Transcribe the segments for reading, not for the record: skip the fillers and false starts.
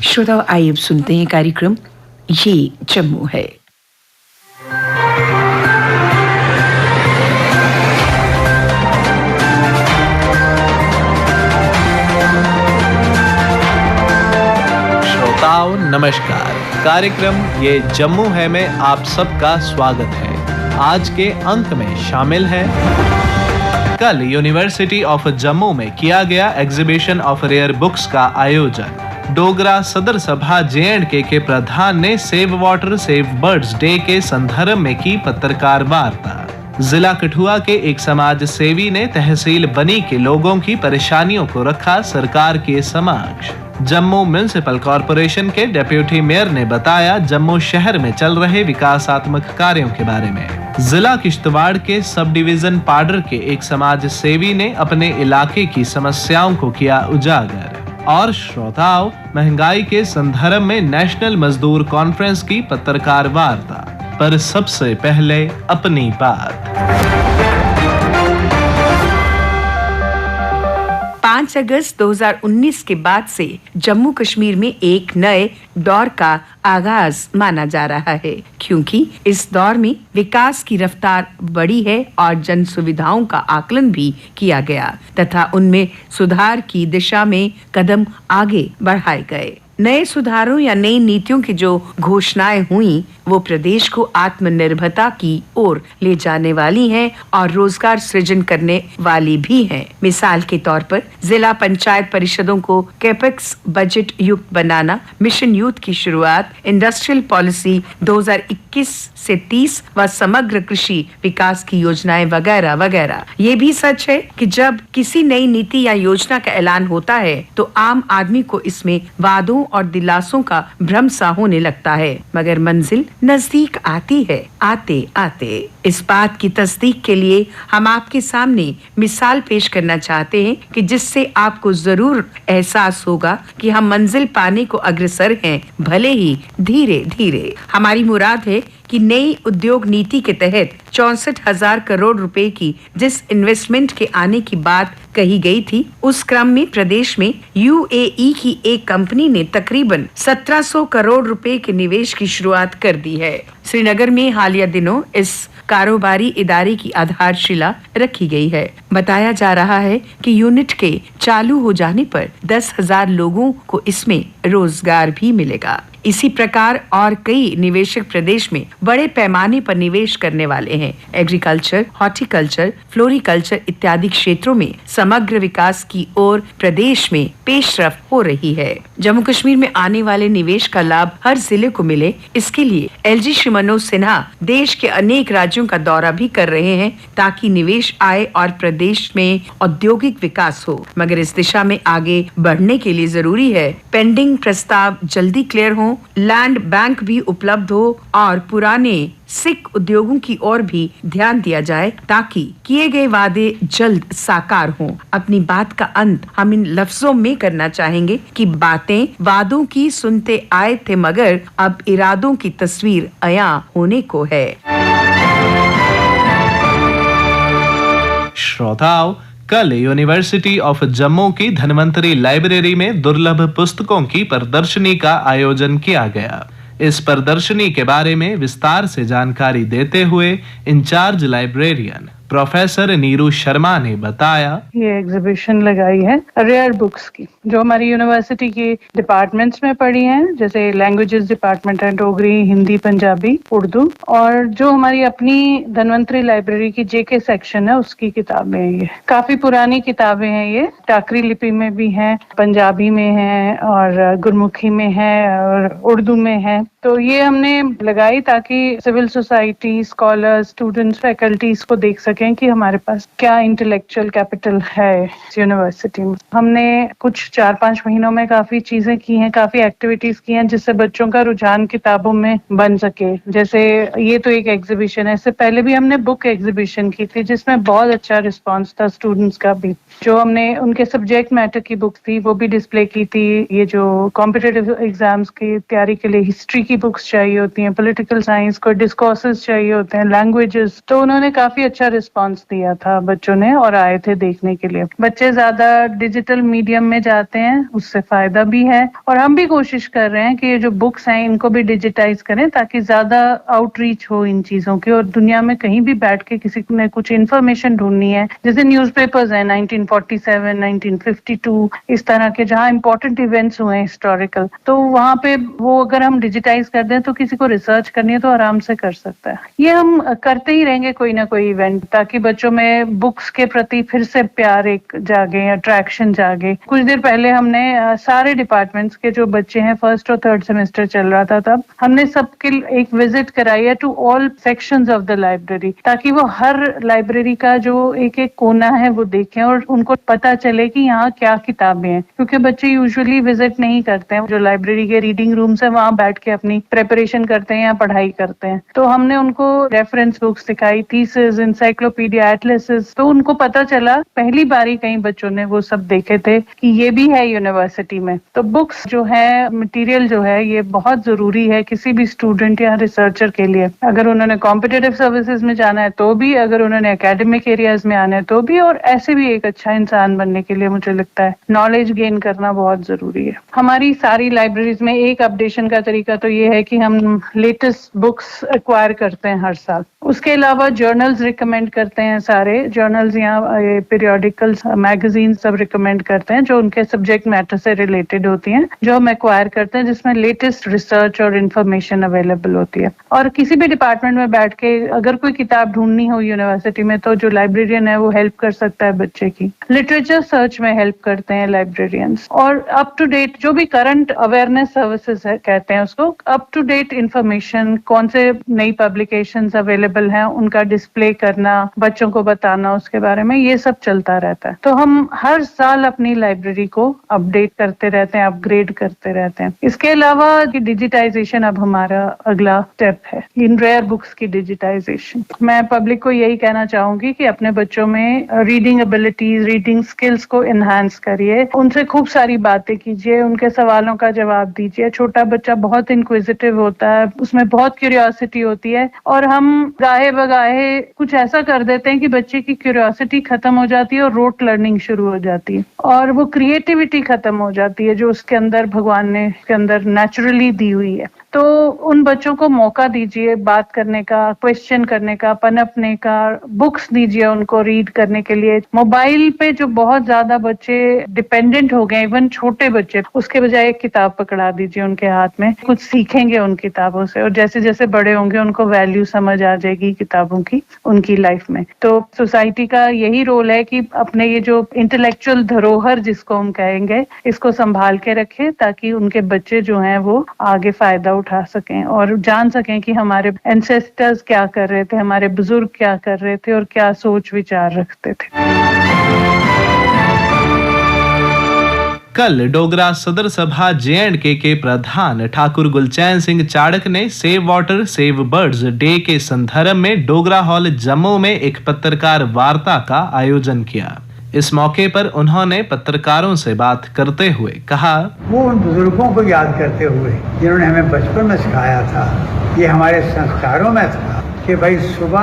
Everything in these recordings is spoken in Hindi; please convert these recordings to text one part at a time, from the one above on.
श्रोताओं, आइए अब सुनते हैं कार्यक्रम ये जम्मू है। श्रोताओं नमस्कार। कार्यक्रम ये जम्मू है में आप सबका स्वागत है। आज के अंक में शामिल है कल यूनिवर्सिटी ऑफ जम्मू में किया गया एग्जीबिशन ऑफ रेयर बुक्स का आयोजन। डोगरा सदर सभा जे.एंड.के के प्रधान ने save water save birds day के संदर्भ में की पत्रकार वार्ता। जिला कठुआ के एक समाज सेवी ने तहसील बनी के लोगों की परेशानियों को रखा सरकार के समक्ष। जम्मू म्युनिसिपल कॉरपोरेशन के डिप्टी मेयर ने बताया जम्मू शहर में चल रहे विकासात्मक कार्यों के बारे में। जिला किश्तवाड़ के सब डिवीजन पाडर के एक समाज सेवी ने अपने इलाके की समस्याओं को किया उजागर। और श्रोताओं, महंगाई के संदर्भ में नेशनल मजदूर कॉन्फ्रेंस की पत्रकार वार्ता। पर सबसे पहले अपनी बात। 5 अगस्त 2019 के बाद से जम्मू कश्मीर में एक नए दौर का आगाज माना जा रहा है, क्योंकि इस दौर में विकास की रफ्तार बढ़ी है और जन सुविधाओं का आकलन भी किया गया तथा उनमें सुधार की दिशा में कदम आगे बढ़ाए गए। नए सुधारों या नई नीतियों की जो घोषणाएं हुई वो प्रदेश को आत्मनिर्भरता की ओर ले जाने वाली हैं और रोजगार सृजन करने वाली भी हैं। मिसाल के तौर पर जिला पंचायत परिषदों को कैपेक्स बजट युक्त बनाना, मिशन यूथ की शुरुआत, इंडस्ट्रियल पॉलिसी 2021 से 30 व समग्र कृषि विकास की योजनाएं वगैरह वगैरह। ये भी सच है कि जब किसी नई नीति या योजना का ऐलान होता है तो आम आदमी को इसमें वादों और दिलासों का भ्रम सा होने लगता है, मगर मंजिल नजदीक आती है आते आते। इस बात की तस्दीक के लिए हम आपके सामने मिसाल पेश करना चाहते हैं कि जिससे आपको जरूर एहसास होगा कि हम मंजिल पाने को अग्रसर हैं, भले ही धीरे धीरे। हमारी मुराद है कि नई उद्योग नीति के तहत 64,000 करोड़ रुपए की जिस इन्वेस्टमेंट के आने की बात कही गई थी, उस क्रम में प्रदेश में यूएई की एक कंपनी ने तकरीबन 1700 करोड़ रुपए के निवेश की शुरुआत कर दी है। श्रीनगर में हालिया दिनों इस कारोबारी इदारे की आधारशिला रखी गई है। बताया जा रहा है कि यूनिट के चालू हो जाने पर 10,000 लोगों को इसमें रोजगार भी मिलेगा। इसी प्रकार और कई निवेशक प्रदेश में बड़े पैमाने पर निवेश करने वाले हैं। एग्रीकल्चर, हॉर्टिकल्चर, फ्लोरिकल्चर इत्यादि क्षेत्रों में समग्र विकास की ओर प्रदेश में पेशरफ हो रही है। जम्मू कश्मीर में आने वाले निवेश का लाभ हर जिले को मिले, इसके लिए एलजी श्री मनोज सिन्हा देश के अनेक राज्यों का दौरा भी कर रहे हैं ताकि निवेश आए और प्रदेश में औद्योगिक विकास हो। मगर इस दिशा में आगे बढ़ने के लिए जरूरी है पेंडिंग प्रस्ताव जल्दी क्लियर हो, लैंड बैंक भी उपलब्ध हो और पुराने सिख उद्योगों की ओर भी ध्यान दिया जाए ताकि किए गए वादे जल्द साकार हों। अपनी बात का अंत हम इन लफ्जों में करना चाहेंगे कि बातें वादों की सुनते आए थे, मगर अब इरादों की तस्वीर अया होने को है। श्रोताओं, कल यूनिवर्सिटी ऑफ जम्मू की धन्वंतरी लाइब्रेरी में दुर्लभ पुस्तकों की प्रदर्शनी का आयोजन किया गया। इस प्रदर्शनी के बारे में विस्तार से जानकारी देते हुए incharge librarian professor Neeru Sharma ने बताया, ये एग्जीबिशन लगाई है रेयर बुक्स की, जो हमारी यूनिवर्सिटी की डिपार्टमेंट्स में पढ़ी हैं, जैसे लैंग्वेजेस डिपार्टमेंट है, डोगरी, हिंदी, पंजाबी, उर्दू, और जो हमारी अपनी धन्वंतरी लाइब्रेरी की जेके सेक्शन है उसकी किताबें हैं। ये काफी पुरानी किताबें हैं, ये टाकरी लिपि में भी हैं, पंजाबी में हैं और गुरमुखी में है और उर्दू में है। तो ये हमने लगाई ताकि civil society, scholars, students, faculties को देख सकें कि हमारे पास क्या इंटेलेक्चुअल कैपिटल है यूनिवर्सिटी में। हमने कुछ 4-5 महीनों में काफी चीजें की हैं, काफी एक्टिविटीज की हैं जिससे बच्चों का रुझान किताबों में बन सके। जैसे ये तो एक एग्जीबिशन है, इससे पहले भी हमने बुक एग्जीबिशन की थी जिसमें बहुत अच्छा रिस्पॉन्स था स्टूडेंट्स का भी। जो हमने उनके सब्जेक्ट मैटर की बुक थी वो भी डिस्प्ले की थी। ये जो कॉम्पिटिटिव एग्जाम्स की तैयारी के लिए हिस्ट्री की बुक्स चाहिए होती हैं, पॉलिटिकल साइंस को डिस्कोर्सेस चाहिए होते हैं, लैंग्वेजेस, तो उन्होंने काफी अच्छा रिस्पांस दिया था बच्चों ने और आए थे देखने के लिए। बच्चे ज्यादा डिजिटल मीडियम में जाते हैं, उससे फायदा भी है और हम भी कोशिश कर रहे हैं कि ये जो बुक्स हैं इनको भी डिजिटाइज करें ताकि ज्यादा आउटरीच हो इन चीजों की और दुनिया में कहीं भी बैठ के किसी ने कुछ इन्फॉर्मेशन ढूंढनी है, जैसे न्यूज़पेपर्स हैं 1947, 1952 इस तरह के जहाँ इंपॉर्टेंट इवेंट्स हुए हिस्टोरिकल, तो वहाँ पे वो अगर हम डिजिटाइज कर दें तो किसी को रिसर्च करनी है तो आराम से कर सकता है। ये हम करते ही रहेंगे कोई ना कोई इवेंट ताकि बच्चों में बुक्स के प्रति फिर से प्यार एक जागे, अट्रैक्शन जागे। कुछ देर पहले हमने सारे डिपार्टमेंट्स के जो बच्चे हैं फर्स्ट और थर्ड सेमेस्टर चल रहा था तब हमने सबके एक विजिट कराई है to all sections of the library ताकि वो हर लाइब्रेरी का जो एक एक कोना है वो देखें और उनको पता चले कि यहाँ क्या किताबें हैं, क्योंकि बच्चे यूजुअली विजिट नहीं करते हैं। जो लाइब्रेरी के रीडिंग रूम्स है वहाँ बैठ के अपनी प्रेपरेशन करते हैं या पढ़ाई करते हैं, तो हमने उनको रेफरेंस बुक्स दिखाई, थीसिस, इंसाइक्लोपीडिया, एटलसेस, तो उनको पता चला पहली बारी कई बच्चों ने वो सब देखे थे कि ये भी है यूनिवर्सिटी में। तो बुक्स जो है, मटेरियल जो है, ये बहुत जरूरी है किसी भी स्टूडेंट या रिसर्चर के लिए। अगर उन्होंने कॉम्पिटिटिव सर्विसेज में जाना है तो भी, अगर उन्होंने एकेडमिक एरियाज में आना है तो भी, और ऐसे भी एक अच्छा इंसान बनने के लिए मुझे लगता है नॉलेज गेन करना बहुत जरूरी है। हमारी सारी लाइब्रेरीज में एक अपडेशन का तरीका तो ये है कि हम लेटेस्ट बुक्स एक्वायर करते हैं हर साल। उसके अलावा जर्नल्स रिकमेंड करते हैं, सारे जर्नल्स यहाँ पीरियोडिकल्स, मैगजीन सब रिकमेंड करते हैं जो उनके सब्जेक्ट मैटर से रिलेटेड होती हैं, जो हम एक्वायर करते हैं, जिसमें लेटेस्ट रिसर्च और इन्फॉर्मेशन अवेलेबल होती है। और किसी भी डिपार्टमेंट में बैठ के अगर कोई किताब ढूंढनी हो यूनिवर्सिटी में तो जो लाइब्रेरियन है वो हेल्प कर सकता है बच्चे की। लिटरेचर सर्च में हेल्प करते हैं लाइब्रेरियंस, और अप टू डेट जो भी करंट अवेयरनेस सर्विसेज है कहते हैं उसको, अप टू डेट इंफॉर्मेशन, कौन से नई पब्लिकेशंस अवेलेबल हैं उनका डिस्प्ले करना, बच्चों को बताना उसके बारे में, ये सब चलता रहता है। तो हम हर साल अपनी लाइब्रेरी को अपडेट करते रहते हैं, अपग्रेड करते रहते हैं। इसके अलावा डिजिटाइजेशन अब हमारा अगला स्टेप है, इन रेयर बुक्स की डिजिटाइजेशन। मैं पब्लिक को यही कहना चाहूंगी कि अपने बच्चों में रीडिंग एबिलिटीज, रीडिंग स्किल्स को एनहांस करिए, उनसे खूब सारी बातें कीजिए, उनके सवालों का जवाब दीजिए। छोटा बच्चा बहुत इंक्विजिटिव होता है, उसमें बहुत क्यूरियोसिटी होती है, और हम गाहे बगाहे कुछ ऐसा कर देते हैं कि बच्चे की क्यूरियोसिटी खत्म हो जाती है और रोट लर्निंग शुरू हो जाती है, और वो क्रिएटिविटी खत्म हो जाती है जो उसके अंदर भगवान ने उसके अंदर नेचुरली दी हुई है। तो उन बच्चों को मौका दीजिए बात करने का, क्वेश्चन करने का, पनपने का, बुक्स दीजिए उनको रीड करने के लिए। मोबाइल पे जो बहुत ज्यादा बच्चे डिपेंडेंट हो गए, इवन छोटे बच्चे, उसके बजाय एक किताब पकड़ा दीजिए उनके हाथ में, कुछ सीखेंगे उन किताबों से, और जैसे जैसे बड़े होंगे उनको वैल्यू समझ आ जाएगी किताबों की उनकी लाइफ में। तो सोसाइटी का यही रोल है कि अपने ये जो इंटेलेक्चुअल धरोहर जिसको हम कहेंगे, इसको संभाल के रखें ताकि उनके बच्चे जो हैं वो आगे फायदा उठा सकें और जान सकें कि हमारे एंसेस्टर्स क्या कर रहे थे, हमारे बुजुर्ग क्या कर रहे थे और क्या सोच विचार रखते थे। कल डोगरा सदर सभा J&K के प्रधान ठाकुर गुलचैन सिंह चाड़क ने save water save birds day के संदर्भ में डोगरा हॉल जम्मू में एक पत्रकार वार्ता का आयोजन किया। इस मौके पर उन्होंने पत्रकारों से बात करते हुए कहा, वो उन बुजुर्गों को याद करते हुए जिन्होंने हमें बचपन में सिखाया था, ये हमारे संस्कारों में था कि भाई सुबह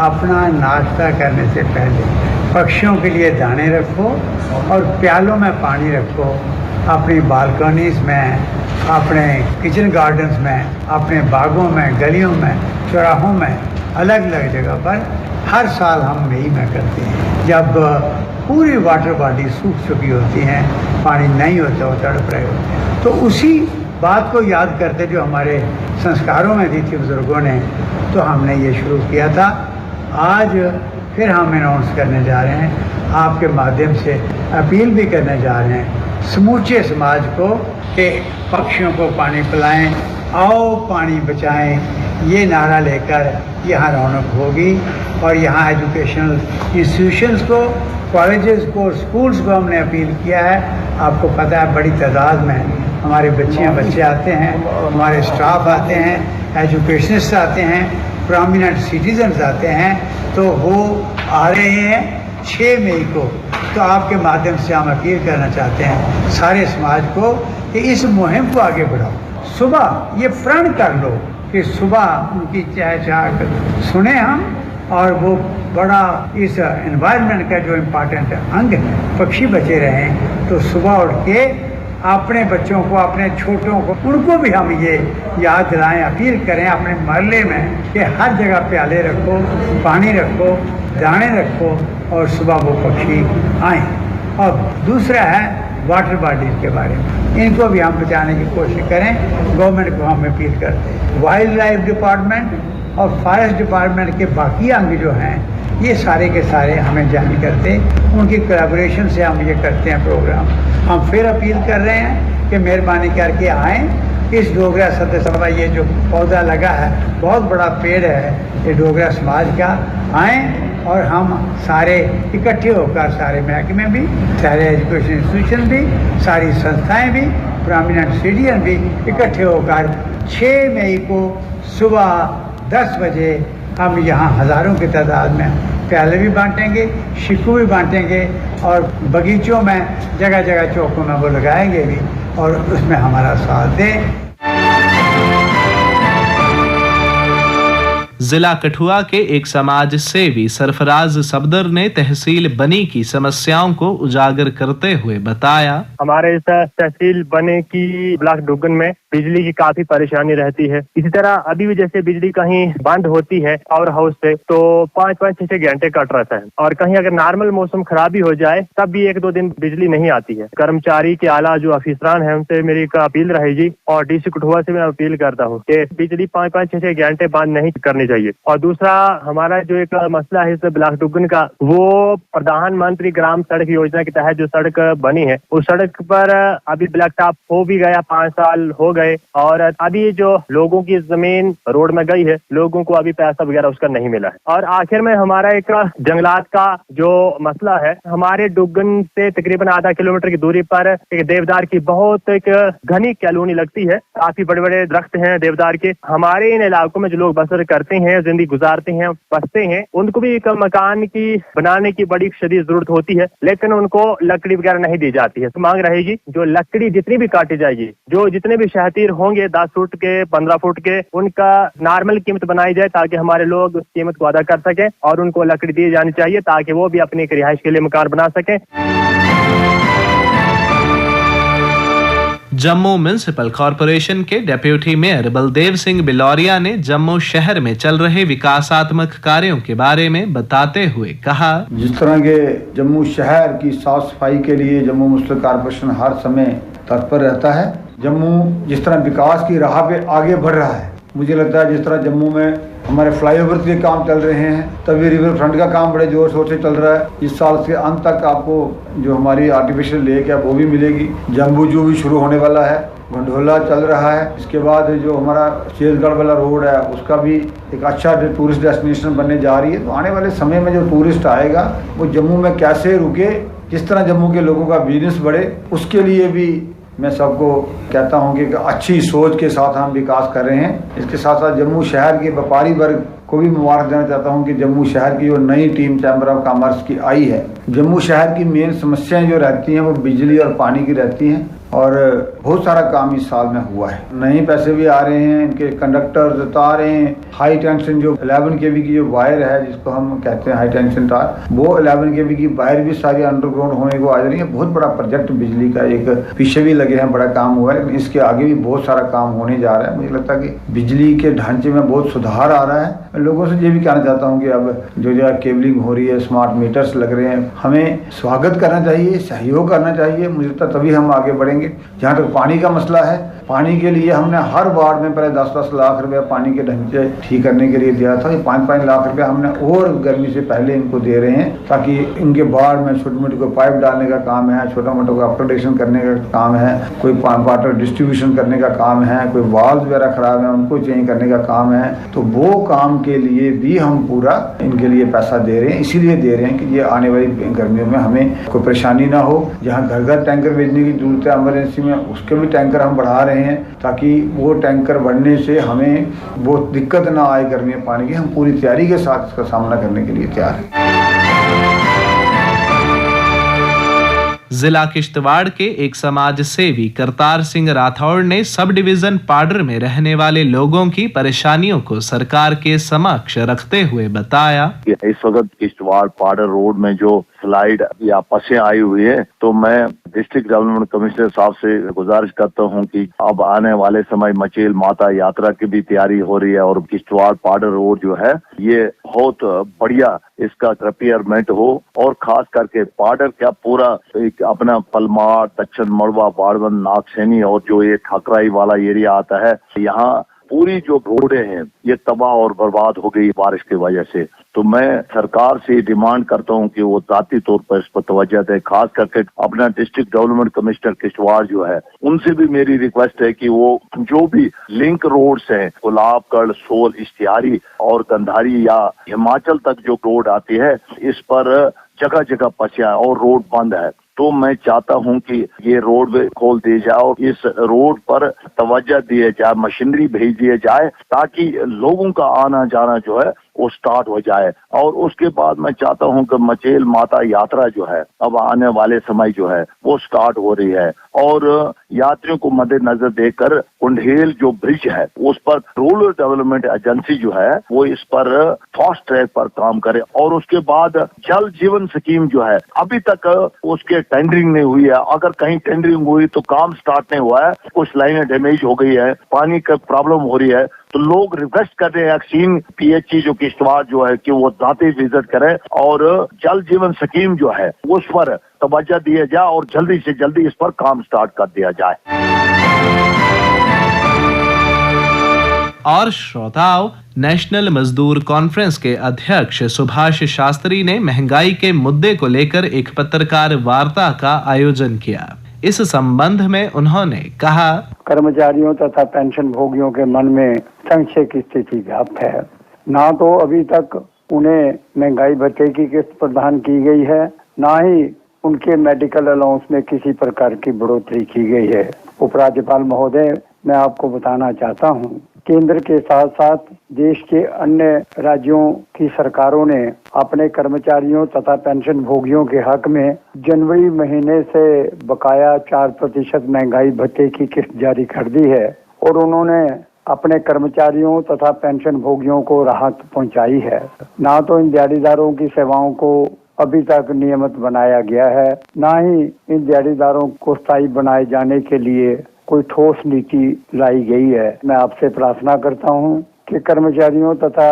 अपना नाश्ता करने से पहले पक्षियों के लिए दाने रखो और प्यालों में पानी रखो। अपनी बालकनीज में, अपने किचन गार्डन्स में, अपने बागों में, गलियों में, चौराहों में, अलग अलग जगह पर हर साल हम मई में करते हैं, जब पूरी वाटर बॉडी सूख चुकी होती हैं, पानी नहीं होता, वो तड़प रहे होते हैं। तो उसी बात को याद करते जो हमारे संस्कारों में दी थी बुजुर्गों ने, तो हमने ये शुरू किया था। आज फिर हम अनाउंस करने जा रहे हैं, आपके माध्यम से अपील भी करने जा रहे हैं समूचे समाज को कि पक्षियों को पानी पिलाएं, आओ पानी बचाएं, ये नारा लेकर यहाँ रौनक होगी। और यहाँ एजुकेशनल इंस्टीट्यूशंस को, कॉलेजेस को, स्कूल्स को हमने अपील किया है। आपको पता है बड़ी तादाद में हमारे बच्चे आते हैं, हमारे स्टाफ आते हैं, एजुकेशनिस्ट आते हैं, प्रोमिनेंट सिटीजन्स आते हैं, तो वो आ रहे हैं 6 मई को। तो आपके माध्यम से हम अपील करना चाहते हैं सारे समाज को कि इस मुहिम को आगे बढ़ाओ। सुबह ये प्रण कर लो कि सुबह उनकी चहचहाट सुने हम और वो बड़ा इस एनवायरनमेंट का जो इम्पोर्टेंट अंग है, पक्षी बचे रहें, तो सुबह उठ के अपने बच्चों को, अपने छोटों को, उनको भी हम ये याद दिलाएं, अपील करें अपने मोहल्ले में कि हर जगह प्याले रखो, पानी रखो, दाने रखो और सुबह वो पक्षी आएँ। और दूसरा है वाटर बॉडीज के बारे में, इनको भी हम बचाने की कोशिश करें, गवर्नमेंट को हम अपील करते हैं। वाइल्ड लाइफ डिपार्टमेंट और फॉरेस्ट डिपार्टमेंट के बाकी अंग जो हैं, ये सारे के सारे हमें जारी करते हैं, उनकी कोलैबोरेशन से हम ये करते हैं प्रोग्राम। हम फिर अपील कर रहे हैं कि मेहरबानी करके आएँ, इस डोगरा सदस्यसभा ये जो पौधा लगा है, बहुत बड़ा पेड़ है ये डोगरा समाज का, आएँ और हम सारे इकट्ठे होकर, सारे महकमे भी, सारे एजुकेशन इंस्टीट्यूशन भी, सारी संस्थाएं भी, प्रोमिनेंट सिटीजन भी इकट्ठे होकर 6 मई को सुबह 10 बजे हम यहाँ हज़ारों की तादाद में प्याले भी बांटेंगे, शिकू भी बांटेंगे और बगीचों में जगह जगह चौकों में वो लगाएंगे भी और उसमें हमारा साथ दें। जिला कठुआ के एक समाज सेवी सरफराज सफदर ने तहसील बनी की समस्याओं को उजागर करते हुए बताया, हमारे इस तहसील बने की ब्लॉक डुगन में बिजली की काफी परेशानी रहती है। इसी तरह अभी भी जैसे बिजली कहीं बंद होती है पावर हाउस से तो 5-5, 6-6 घंटे कट रहता है और कहीं अगर नॉर्मल मौसम खराबी हो जाए तब भी 1-2 दिन बिजली नहीं आती है। कर्मचारी के आला जो अफसरान है उनसे मेरी एक अपील रहेगी और डीसी कठुआ से मैं अपील करता हूँ कि बिजली 5-5, 6-6 घंटे बंद नहीं करनी चाहिए। और दूसरा हमारा जो एक मसला है इस ब्लॉक डुगन का, वो प्रधानमंत्री ग्राम सड़क योजना के तहत जो सड़क बनी है उस सड़क पर अभी ब्लैक टॉप हो भी गया, 5 साल हो गए और अभी जो लोगों की जमीन रोड में गई है, लोगों को अभी पैसा वगैरह उसका नहीं मिला है। और आखिर में हमारा एक जंगलात का जो मसला है, हमारे डुगन से तकरीबन आधा किलोमीटर की दूरी पर एक देवदार की बहुत एक घनी कॉलोनी लगती है, काफी बड़े बड़े दरख्त हैं देवदार के। हमारे इन इलाकों में जो लोग बसर करते हैं, जिंदगी गुजारते हैं, बसते हैं, उनको भी एक मकान की बनाने की बड़ी शदीद जरूरत होती है, लेकिन उनको लकड़ी वगैरह नहीं दी जाती है। तो मांग रहेगी जो लकड़ी जितनी भी काटी जाएगी, जो जितने भी शहतीर होंगे 10 फुट के, 15 फुट के, उनका नॉर्मल कीमत बनाई जाए ताकि हमारे लोग उस कीमत को अदा कर सकें और उनको लकड़ी दी जानी चाहिए ताकि वो भी अपनी एक रिहाइश के लिए मकान बना सकें। जम्मू म्युनिसिपल कॉरपोरेशन के डेप्यूटी मेयर बलदेव सिंह बिलौरिया ने जम्मू शहर में चल रहे विकासात्मक कार्यों के बारे में बताते हुए कहा, जिस तरह के जम्मू शहर की साफ सफाई के लिए जम्मू म्युनिसिपल कॉरपोरेशन हर समय तत्पर रहता है। जम्मू जिस तरह विकास की राह पे आगे बढ़ रहा है, मुझे लगता है जिस तरह जम्मू में हमारे फ्लाईओवर के काम चल रहे हैं, तभी रिवर फ्रंट का काम बड़े जोर शोर से चल रहा है। इस साल के अंत तक आपको जो हमारी आर्टिफिशियल लेक है वो भी मिलेगी। जम्बू जू भी शुरू होने वाला है, गंडोला चल रहा है। इसके बाद जो हमारा शेरगढ़ वाला रोड है उसका भी एक अच्छा टूरिस्ट डेस्टिनेशन बनने जा रही है। तो आने वाले समय में जो टूरिस्ट आएगा वो जम्मू में कैसे रुके, किस तरह जम्मू के लोगों का बिजनेस बढ़े, उसके लिए भी मैं सबको कहता हूं कि अच्छी सोच के साथ हम विकास कर रहे हैं। इसके साथ साथ जम्मू शहर के व्यापारी वर्ग को भी मुबारक देना चाहता हूं कि जम्मू शहर की जो नई टीम चैम्बर ऑफ कॉमर्स की आई है, जम्मू शहर की मेन समस्याएं जो रहती हैं वो बिजली और पानी की रहती हैं और बहुत सारा काम इस साल में हुआ है। नए पैसे भी आ रहे हैं, इनके कंडक्टर्स उतार रहे हैं। हाई टेंशन जो 11 kV की जो वायर है जिसको हम कहते हैं हाई टेंशन तार, वो 11 kV की वायर भी सारी अंडरग्राउंड होने को आ रही है। बहुत बड़ा प्रोजेक्ट बिजली का एक पीछे भी लगे हैं, बड़ा काम हुआ है, लेकिन इसके आगे भी बहुत सारा काम होने जा रहा है। मुझे लगता है कि बिजली के ढांचे में बहुत सुधार आ रहा है। मैं लोगों से ये भी कहना चाहता हूँ कि अब जो केबलिंग हो रही है, स्मार्ट मीटर्स लग रहे हैं, हमें स्वागत करना चाहिए, सहयोग करना चाहिए। मुझे लगता है तभी हम आगे बढ़ेंगे। जहाँ तक पानी का मसला है, पानी के लिए हमने हर वार्ड में पहले 10-10 लाख रुपया पानी के ढंचे ठीक करने के लिए दिया था। 5-5 लाख रुपया हमने और गर्मी से पहले इनको दे रहे हैं ताकि इनके वार्ड में छोटी मोटी कोई पाइप डालने का काम है, छोटा मोटा कोई अपग्रेडेशन करने का काम है, कोई वाटर डिस्ट्रीब्यूशन करने का काम है, कोई वाल्व वगैरह खराब है उनको चेंज करने का काम है। तो वो काम के लिए भी हम पूरा इनके लिए पैसा दे रहे हैं। इसीलिए दे रहे हैं कि ये आने वाली गर्मियों में हमें कोई परेशानी ना हो। जहाँ घर घर टैंकर भेजने की जरूरत है इमरजेंसी में, उसके भी टैंकर हम बढ़ा रहे हैं ताकि वो टैंकर बढ़ने से हमें वो दिक्कत ना आए गर्मी में पानी की। हम पूरी तैयारी के साथ इसका सामना करने के लिए तैयार हैं। जिला किश्तवाड़ के एक समाज सेवी करतार सिंह राठौड़ ने सब डिवीजन पाडर में रहने वाले लोगों की परेशानियों को सरकार के समक्ष रखते हुए बताया कि इस वक्त किश्तवाड़ पाडर रोड में जो स्लाइड या पसें आई हुई है, तो मैं डिस्ट्रिक्ट डेवलपमेंट कमिश्नर साहब से गुजारिश करता हूं कि अब आने वाले समय मचेल माता यात्रा की भी तैयारी हो रही है और किश्तवाड़ पाडर रोड जो है ये बहुत बढ़िया इसका रिपेयरमेंट हो और खास करके पाडर क्या पूरा एक अपना पलमार, दक्षिण मड़वा, बाड़वन, नागसैनी और जो ये खकराई वाला एरिया आता है, यहाँ पूरी जो रोडें हैं ये तबाह और बर्बाद हो गई बारिश की वजह से। तो मैं सरकार से डिमांड करता हूं कि वो जाती तौर पर इस पर तवज्जो दे, खास करके अपना डिस्ट्रिक्ट डेवलपमेंट कमिश्नर किश्तवाड़ जो है उनसे भी मेरी रिक्वेस्ट है कि वो जो भी लिंक रोड्स हैं, गुलाबगढ़, सोल, इश्तियारी और गंधारी या हिमाचल तक जो रोड आती है, इस पर जगह जगह पसिया और रोड बंद है। तो मैं चाहता हूं कि ये रोड खोल दिए जाए और इस रोड पर तवज्जो दिए जाए, मशीनरी भेज दिए जाए ताकि लोगों का आना जाना जो है वो स्टार्ट हो जाए। और उसके बाद मैं चाहता हूं कि मचेल माता यात्रा जो है अब आने वाले समय जो है वो स्टार्ट हो रही है और यात्रियों को मद्देनजर देकर कुंडेल जो ब्रिज है उस पर रूरल डेवलपमेंट एजेंसी जो है वो इस पर फास्ट ट्रैक पर काम करे। और उसके बाद जल जीवन स्कीम जो है अभी तक उसके टेंडरिंग नहीं हुई है, अगर कहीं टेंडरिंग हुई तो काम स्टार्ट नहीं हुआ है, कुछ लाइनें डैमेज हो गई है, पानी का प्रॉब्लम हो रही है। तो लोग रिक्वेस्ट कर रहे हैं एक्सीन पीएचई जो किश्तवाड़ जो है कि वो जाते विजिट करें और जल जीवन स्कीम जो है उस पर तवज्जो दिया जाए और जल्दी से जल्दी इस पर काम स्टार्ट कर दिया जाए। और श्रोताओं, नेशनल मजदूर कॉन्फ्रेंस के अध्यक्ष सुभाष शास्त्री ने महंगाई के मुद्दे को लेकर एक पत्रकार वार्ता का आयोजन किया। इस संबंध में उन्होंने कहा, कर्मचारियों तथा पेंशन भोगियों के मन में संशय की स्थिति व्याप्त है। ना तो अभी तक उन्हें महंगाई भत्ते की किस्त प्रदान की गई है, ना ही उनके मेडिकल अलाउंस में किसी प्रकार की बढ़ोतरी की गई है। उपराज्यपाल महोदय, मैं आपको बताना चाहता हूं, केंद्र के साथ साथ देश के अन्य राज्यों की सरकारों ने अपने कर्मचारियों तथा पेंशन भोगियों के हक में जनवरी महीने से बकाया 4% महंगाई भत्ते की किस्त जारी कर दी है और उन्होंने अपने कर्मचारियों तथा पेंशन भोगियों को राहत पहुंचाई है। ना तो इन दिहाड़ीदारों की सेवाओं को अभी तक नियमित बनाया गया है, ना ही इन दिहाड़ीदारों को स्थायी बनाए जाने के लिए कोई ठोस नीति लाई गई है। मैं आपसे प्रार्थना करता हूं कि कर्मचारियों तथा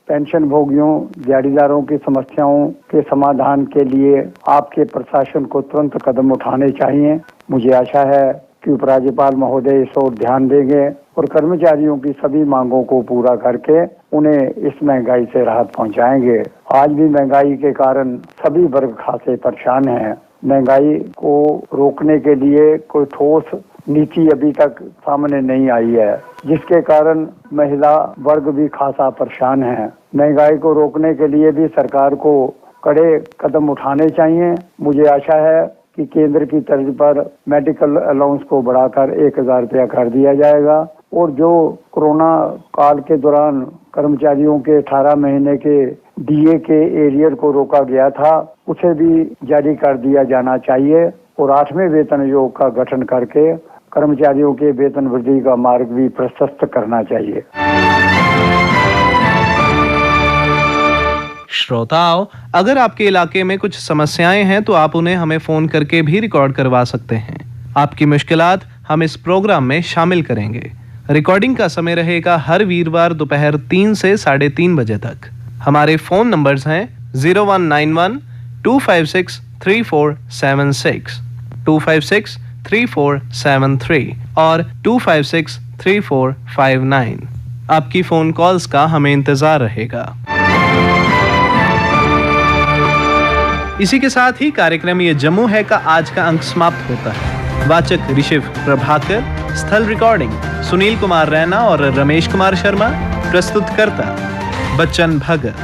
पेंशन भोगियों, दिहाड़ीदारों की समस्याओं के समाधान के लिए आपके प्रशासन को तुरंत कदम उठाने चाहिए। मुझे आशा है कि उपराज्यपाल महोदय इस ओर ध्यान देंगे और कर्मचारियों की सभी मांगों को पूरा करके उन्हें इस महंगाई से राहत पहुंचाएंगे। आज भी महंगाई के कारण सभी वर्ग खासे परेशान हैं। महंगाई को रोकने के लिए कोई ठोस नीति अभी तक सामने नहीं आई है, जिसके कारण महिला वर्ग भी खासा परेशान है। महंगाई को रोकने के लिए भी सरकार को कड़े कदम उठाने चाहिए। मुझे आशा है कि केंद्र की तर्ज पर मेडिकल अलाउंस को बढ़ाकर 1000 रुपया कर दिया जाएगा और जो कोरोना काल के दौरान कर्मचारियों के 18 महीने के डीए के एरियर को रोका गया था, उसे भी जारी कर दिया जाना चाहिए और 8वें वेतन आयोग का गठन करके कर्मचारियों के वेतन वृद्धि का मार्ग भी प्रशस्त करना चाहिए। श्रोताओं, अगर आपके इलाके में कुछ समस्याएं हैं तो आप उन्हें हमें फोन करके भी रिकॉर्ड करवा सकते हैं। आपकी मुश्किलात हम इस प्रोग्राम में शामिल करेंगे। रिकॉर्डिंग का समय रहेगा हर वीरवार दोपहर 3 से 3:30 बजे तक। हमारे फोन नंबर्स हैं 0191 256 3476, 256 3473 और 256 3459। आपकी फोन कॉल्स का हमें इंतजार रहेगा। इसी के साथ ही कार्यक्रम ये जम्मू है का आज का अंक समाप्त होता है। वाचक ऋषिव प्रभाकर, स्थल रिकॉर्डिंग सुनील कुमार रैना और रमेश कुमार शर्मा, प्रस्तुतकर्ता बच्चन भगत।